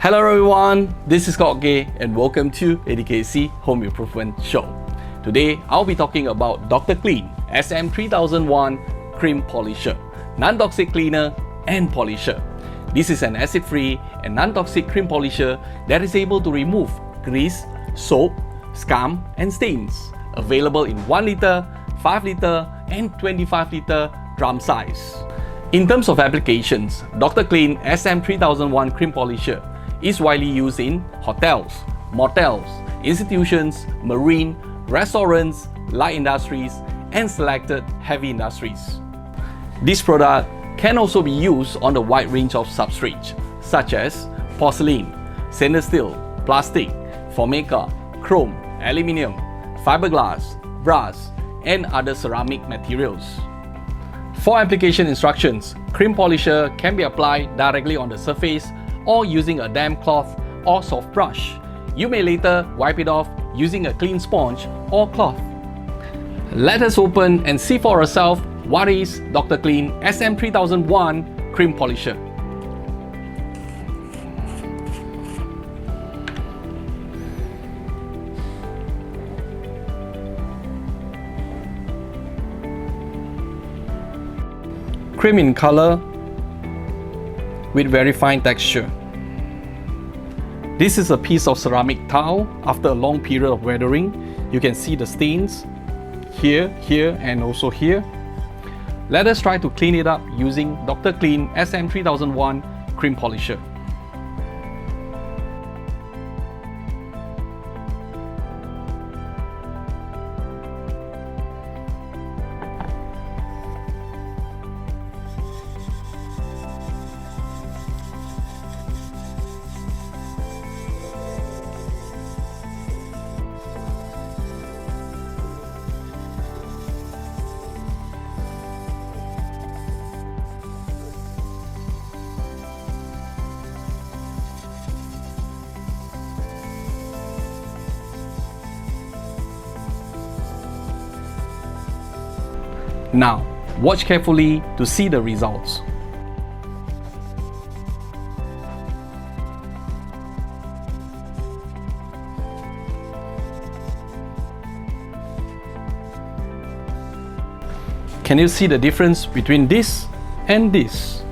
Hello everyone, this is Gay and welcome to ATKC Home Improvement Show. Today I'll be talking about Dr. Clean SM3001 Cream Polisher, non-toxic cleaner and polisher. This is an acid-free and non-toxic cream polisher that is able to remove grease, soap, scum and stains. Available in 1 liter, 5 liter and 25 liter drum size. In terms of applications, Dr. Clean SM3001 Cream Polisher is widely used in hotels, motels, institutions, marine, restaurants, light industries, and selected heavy industries. This product can also be used on a wide range of substrates such as porcelain, stainless steel, plastic, formica, chrome, aluminium, fibreglass, brass, and other ceramic materials. For application instructions, cream polisher can be applied directly on the surface or using a damp cloth or soft brush. You may later wipe it off using a clean sponge or cloth. Let us open and see for ourselves what is Dr. Clean SM3001 Cream Polisher. Cream in color with very fine texture. This is a piece of ceramic tile after a long period of weathering. You can see the stains here, and also here. Let us try to clean it up using Dr. Clean SM3001 Cream Polisher. Now, watch carefully to see the results. Can you see the difference between this and this?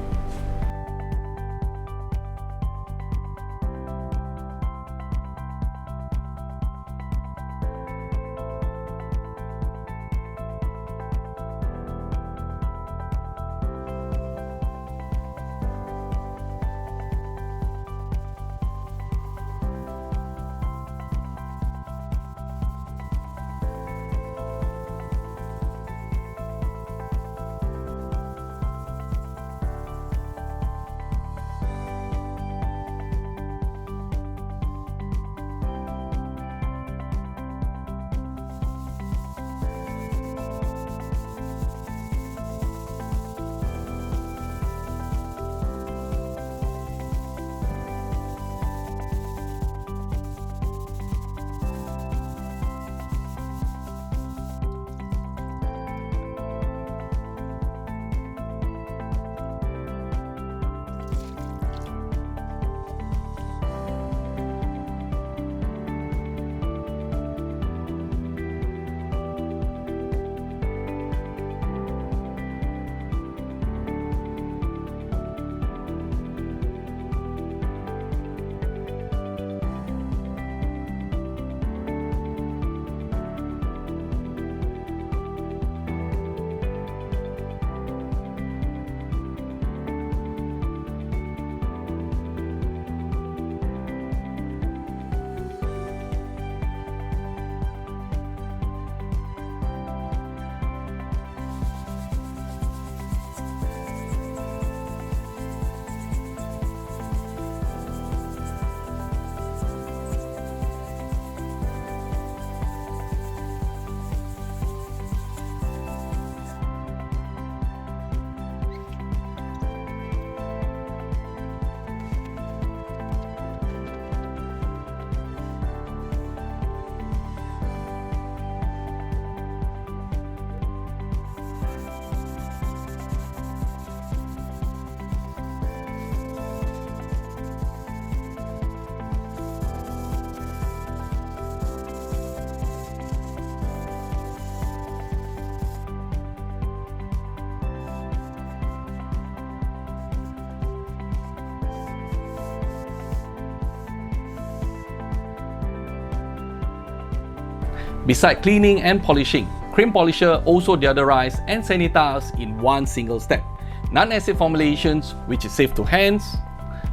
Besides cleaning and polishing, Cream Polisher also deodorizes and sanitizes in one single step. Non-acid formulations, which is safe to hands,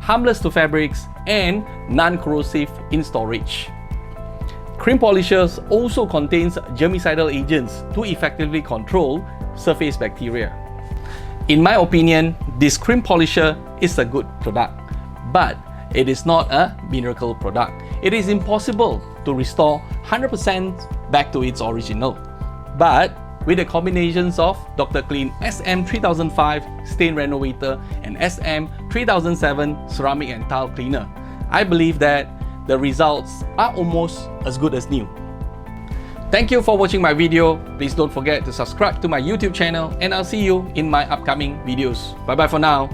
harmless to fabrics, and non-corrosive in storage. Cream Polishers also contains germicidal agents to effectively control surface bacteria. In my opinion, this Cream Polisher is a good product, but it is not a miracle product. It is impossible to restore 100% back to its original. But with the combinations of Dr. Clean SM3005 Stain Renovator and SM3007 Ceramic and Tile Cleaner, I believe that the results are almost as good as new. Thank you for watching my video. Please don't forget to subscribe to my YouTube channel, and I'll see you in my upcoming videos. Bye bye for now.